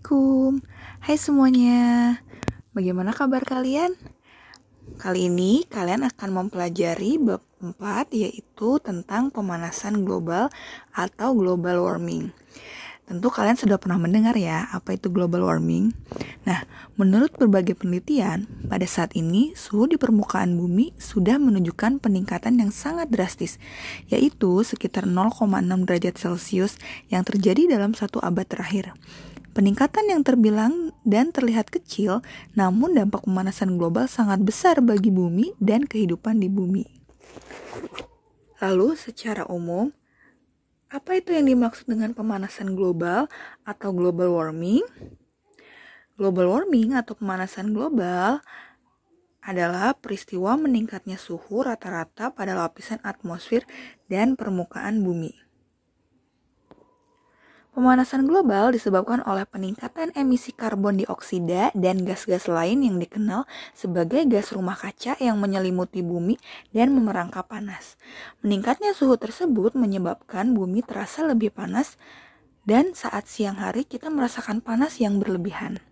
Assalamualaikum. Hai semuanya. Bagaimana kabar kalian? Kali ini kalian akan mempelajari bab 4, yaitu tentang pemanasan global atau global warming. Tentu kalian sudah pernah mendengar ya, apa itu global warming. Nah, menurut berbagai penelitian, pada saat ini suhu di permukaan bumi sudah menunjukkan peningkatan yang sangat drastis, yaitu sekitar 0,6 derajat Celcius yang terjadi dalam 1 abad terakhir. Peningkatan yang terbilang dan terlihat kecil, namun dampak pemanasan global sangat besar bagi bumi dan kehidupan di bumi. Lalu, secara umum, apa itu yang dimaksud dengan pemanasan global atau global warming? Global warming atau pemanasan global adalah peristiwa meningkatnya suhu rata-rata pada lapisan atmosfer dan permukaan bumi. Pemanasan global disebabkan oleh peningkatan emisi karbon dioksida dan gas-gas lain yang dikenal sebagai gas rumah kaca yang menyelimuti bumi dan memerangkap panas. Meningkatnya suhu tersebut menyebabkan bumi terasa lebih panas dan saat siang hari kita merasakan panas yang berlebihan.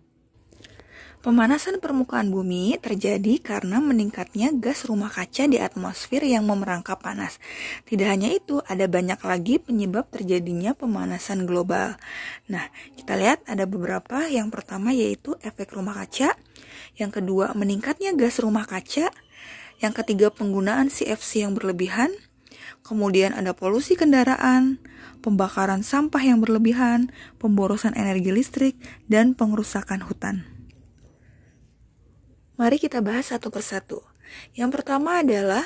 Pemanasan permukaan bumi terjadi karena meningkatnya gas rumah kaca di atmosfer yang memerangkap panas. Tidak hanya itu, ada banyak lagi penyebab terjadinya pemanasan global. Nah, kita lihat ada beberapa. Yang pertama yaitu efek rumah kaca. Yang kedua, meningkatnya gas rumah kaca. Yang ketiga, penggunaan CFC yang berlebihan. Kemudian ada polusi kendaraan, pembakaran sampah yang berlebihan, pemborosan energi listrik, dan pengerusakan hutan. Mari kita bahas satu persatu. Yang pertama adalah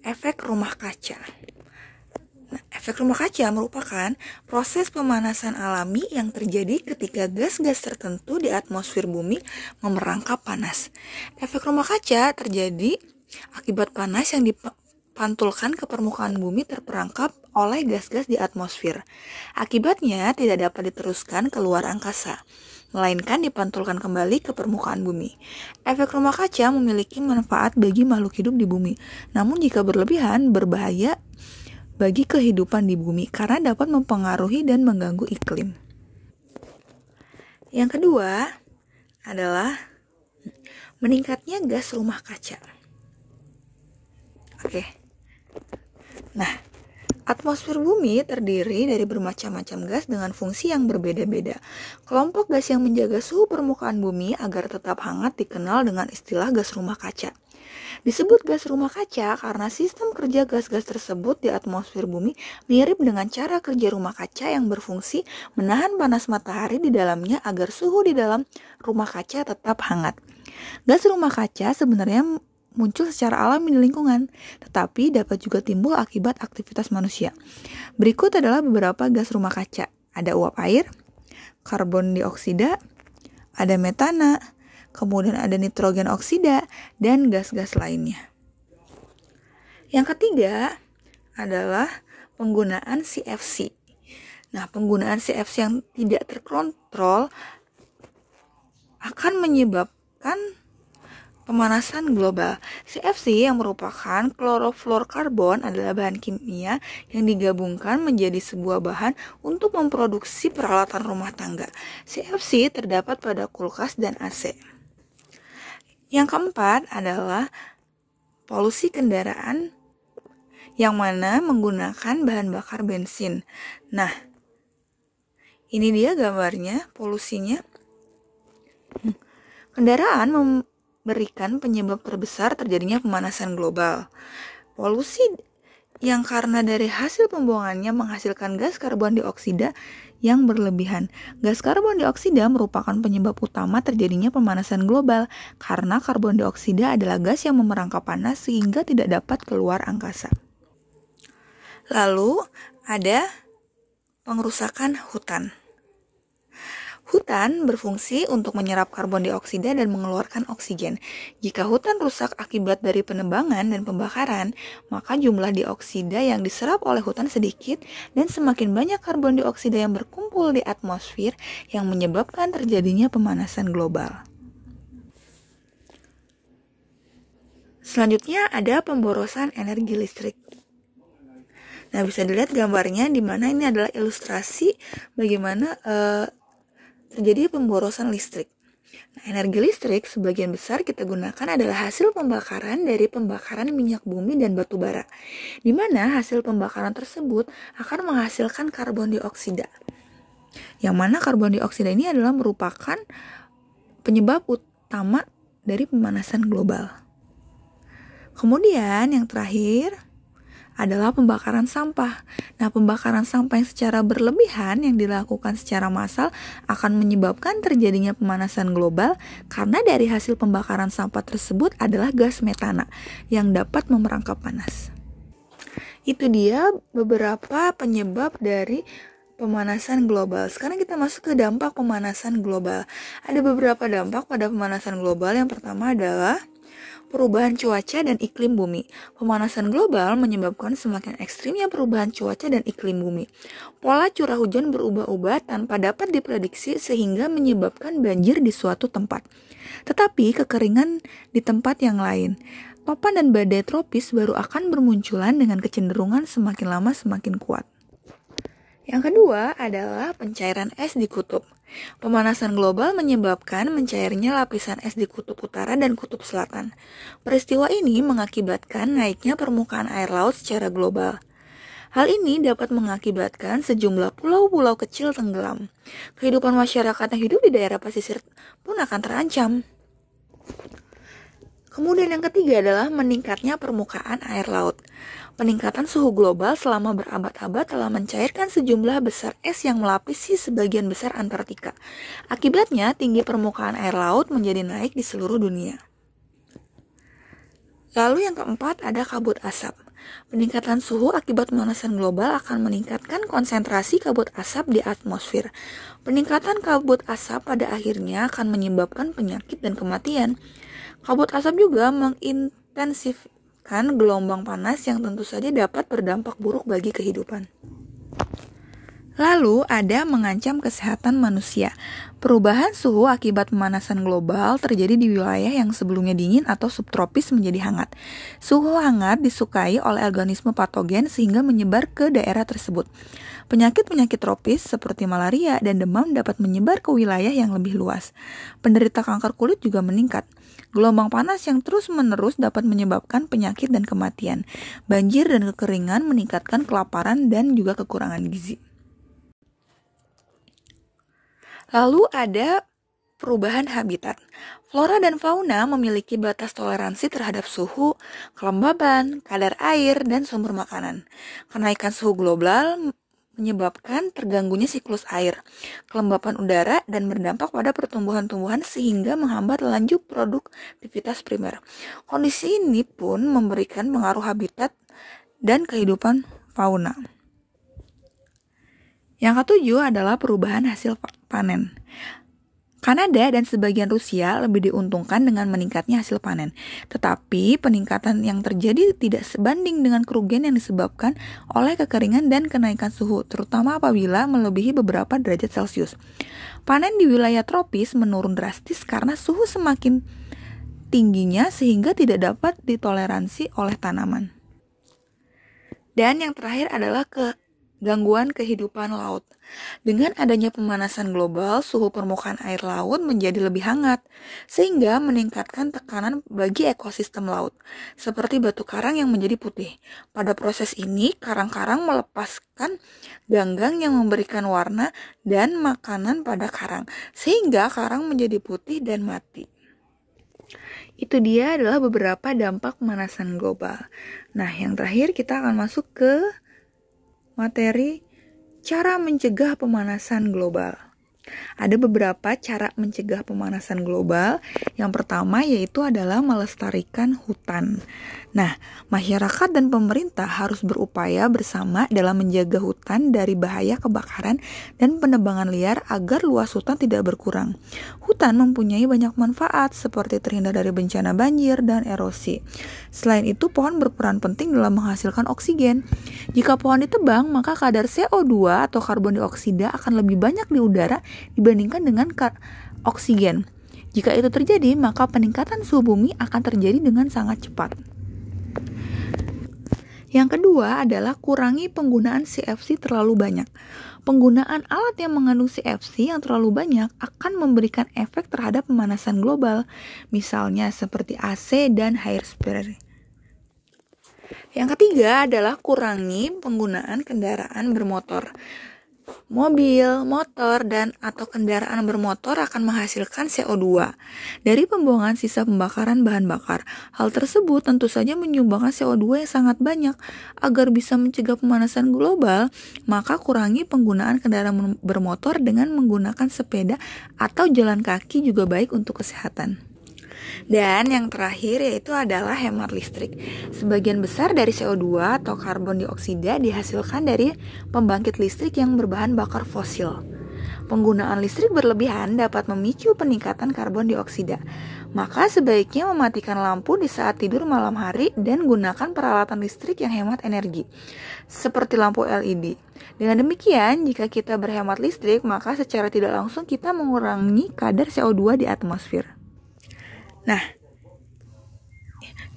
efek rumah kaca. Nah, efek rumah kaca merupakan proses pemanasan alami yang terjadi ketika gas-gas tertentu di atmosfer bumi memerangkap panas. Efek rumah kaca terjadi akibat panas yang dipantulkan ke permukaan bumi terperangkap oleh gas-gas di atmosfer. Akibatnya tidak dapat diteruskan keluar angkasa, melainkan dipantulkan kembali ke permukaan bumi. Efek rumah kaca memiliki manfaat bagi makhluk hidup di bumi, namun jika berlebihan berbahaya bagi kehidupan di bumi karena dapat mempengaruhi dan mengganggu iklim. Yang kedua adalah meningkatnya gas rumah kaca. Nah, atmosfer bumi terdiri dari bermacam-macam gas dengan fungsi yang berbeda-beda. Kelompok gas yang menjaga suhu permukaan bumi agar tetap hangat dikenal dengan istilah gas rumah kaca. Disebut gas rumah kaca karena sistem kerja gas-gas tersebut di atmosfer bumi mirip dengan cara kerja rumah kaca yang berfungsi menahan panas matahari di dalamnya agar suhu di dalam rumah kaca tetap hangat. Gas rumah kaca sebenarnya muncul secara alami di lingkungan, tetapi dapat juga timbul akibat aktivitas manusia. Berikut adalah beberapa gas rumah kaca. Ada uap air, karbon dioksida, ada metana, kemudian ada nitrogen oksida, dan gas-gas lainnya. Yang ketiga adalah penggunaan CFC. Nah, penggunaan CFC yang tidak terkontrol akan menyebabkan pemanasan global. CFC yang merupakan klorofluorkarbon adalah bahan kimia yang digabungkan menjadi sebuah bahan untuk memproduksi peralatan rumah tangga. CFC terdapat pada kulkas dan AC. Yang keempat adalah polusi kendaraan yang mana menggunakan bahan bakar bensin. Nah, ini dia gambarnya polusinya. Kendaraan memberikan penyebab terbesar terjadinya pemanasan global. Polusi yang karena dari hasil pembuangannya menghasilkan gas karbon dioksida yang berlebihan. Gas karbon dioksida merupakan penyebab utama terjadinya pemanasan global karena karbon dioksida adalah gas yang memerangkap panas sehingga tidak dapat keluar angkasa. Lalu ada pengerusakan hutan. Hutan berfungsi untuk menyerap karbon dioksida dan mengeluarkan oksigen. Jika hutan rusak akibat dari penebangan dan pembakaran, maka jumlah dioksida yang diserap oleh hutan sedikit dan semakin banyak karbon dioksida yang berkumpul di atmosfer yang menyebabkan terjadinya pemanasan global. Selanjutnya ada pemborosan energi listrik. Nah, bisa dilihat gambarnya di mana ini adalah ilustrasi bagaimana terjadi pemborosan listrik. Nah, energi listrik sebagian besar kita gunakan adalah hasil pembakaran dari pembakaran minyak bumi dan batu bara, di mana hasil pembakaran tersebut akan menghasilkan karbon dioksida. Yang mana karbon dioksida ini adalah merupakan penyebab utama dari pemanasan global. Kemudian yang terakhir adalah pembakaran sampah. Nah, pembakaran sampah yang secara berlebihan yang dilakukan secara massal akan menyebabkan terjadinya pemanasan global karena dari hasil pembakaran sampah tersebut adalah gas metana yang dapat memerangkap panas. Itu dia beberapa penyebab dari pemanasan global. Sekarang kita masuk ke dampak pemanasan global. Ada beberapa dampak pada pemanasan global. Yang pertama adalah perubahan cuaca dan iklim bumi. Pemanasan global menyebabkan semakin ekstrimnya perubahan cuaca dan iklim bumi. Pola curah hujan berubah-ubah tanpa dapat diprediksi sehingga menyebabkan banjir di suatu tempat. Tetapi kekeringan di tempat yang lain. Topan dan badai tropis baru akan bermunculan dengan kecenderungan semakin lama semakin kuat. Yang kedua adalah pencairan es di kutub. Pemanasan global menyebabkan mencairnya lapisan es di kutub utara dan kutub selatan. Peristiwa ini mengakibatkan naiknya permukaan air laut secara global. Hal ini dapat mengakibatkan sejumlah pulau-pulau kecil tenggelam. Kehidupan masyarakat yang hidup di daerah pesisir pun akan terancam. Kemudian yang ketiga adalah meningkatnya permukaan air laut. Peningkatan suhu global selama berabad-abad telah mencairkan sejumlah besar es yang melapisi sebagian besar Antartika. Akibatnya, tinggi permukaan air laut menjadi naik di seluruh dunia. Lalu yang keempat ada kabut asap. Peningkatan suhu akibat pemanasan global akan meningkatkan konsentrasi kabut asap di atmosfer. Peningkatan kabut asap pada akhirnya akan menyebabkan penyakit dan kematian. Kabut asap juga mengintensifkan gelombang panas yang tentu saja dapat berdampak buruk bagi kehidupan. Lalu ada mengancam kesehatan manusia. Perubahan suhu akibat pemanasan global terjadi di wilayah yang sebelumnya dingin atau subtropis menjadi hangat. Suhu hangat disukai oleh organisme patogen sehingga menyebar ke daerah tersebut. Penyakit-penyakit tropis seperti malaria dan demam dapat menyebar ke wilayah yang lebih luas. Penderita kanker kulit juga meningkat. Gelombang panas yang terus-menerus dapat menyebabkan penyakit dan kematian. Banjir dan kekeringan meningkatkan kelaparan dan juga kekurangan gizi. Lalu ada perubahan habitat. Flora dan fauna memiliki batas toleransi terhadap suhu, kelembaban, kadar air, dan sumber makanan. Kenaikan suhu global menyebabkan terganggunya siklus air, kelembapan udara, dan berdampak pada pertumbuhan-tumbuhan sehingga menghambat laju produktivitas primer. Kondisi ini pun memberikan pengaruh habitat dan kehidupan fauna. Yang ketujuh adalah perubahan hasil panen. Kanada dan sebagian Rusia lebih diuntungkan dengan meningkatnya hasil panen. Tetapi peningkatan yang terjadi tidak sebanding dengan kerugian yang disebabkan oleh kekeringan dan kenaikan suhu, terutama apabila melebihi beberapa derajat Celcius. Panen di wilayah tropis menurun drastis karena suhu semakin tingginya sehingga tidak dapat ditoleransi oleh tanaman. Dan yang terakhir adalah gangguan kehidupan laut. Dengan adanya pemanasan global, suhu permukaan air laut menjadi lebih hangat, sehingga meningkatkan tekanan bagi ekosistem laut, seperti batu karang yang menjadi putih. Pada proses ini, karang-karang melepaskan ganggang yang memberikan warna dan makanan pada karang, sehingga karang menjadi putih dan mati. Itu dia adalah beberapa dampak pemanasan global. Nah, yang terakhir kita akan masuk ke materi cara mencegah pemanasan global. Ada beberapa cara mencegah pemanasan global. Yang pertama yaitu adalah melestarikan hutan. Nah, masyarakat dan pemerintah harus berupaya bersama dalam menjaga hutan dari bahaya kebakaran dan penebangan liar agar luas hutan tidak berkurang. Hutan mempunyai banyak manfaat seperti terhindar dari bencana banjir dan erosi. Selain itu, pohon berperan penting dalam menghasilkan oksigen. Jika pohon ditebang, maka kadar CO2 atau karbon dioksida akan lebih banyak di udara dibandingkan dengan oksigen. Jika itu terjadi, maka peningkatan suhu bumi akan terjadi dengan sangat cepat. Yang kedua adalah kurangi penggunaan CFC terlalu banyak. Penggunaan alat yang mengandung CFC yang terlalu banyak akan memberikan efek terhadap pemanasan global, misalnya seperti AC dan hairspray. Yang ketiga adalah kurangi penggunaan kendaraan bermotor. Mobil, motor, dan atau kendaraan bermotor akan menghasilkan CO2 dari pembuangan sisa pembakaran bahan bakar. Hal tersebut tentu saja menyumbangkan CO2 yang sangat banyak. Agar bisa mencegah pemanasan global, maka kurangi penggunaan kendaraan bermotor dengan menggunakan sepeda atau jalan kaki juga baik untuk kesehatan. Dan yang terakhir yaitu adalah hemat listrik. Sebagian besar dari CO2 atau karbon dioksida dihasilkan dari pembangkit listrik yang berbahan bakar fosil. Penggunaan listrik berlebihan dapat memicu peningkatan karbon dioksida. Maka sebaiknya mematikan lampu di saat tidur malam hari dan gunakan peralatan listrik yang hemat energi, seperti lampu LED. Dengan demikian, jika kita berhemat listrik, maka secara tidak langsung kita mengurangi kadar CO2 di atmosfer. Nah,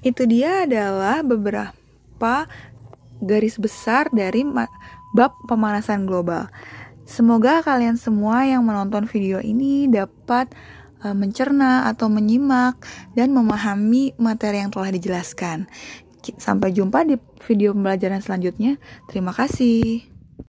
itu dia adalah beberapa garis besar dari bab pemanasan global. Semoga kalian semua yang menonton video ini dapat mencerna atau menyimak dan memahami materi yang telah dijelaskan. Sampai jumpa di video pembelajaran selanjutnya. Terima kasih.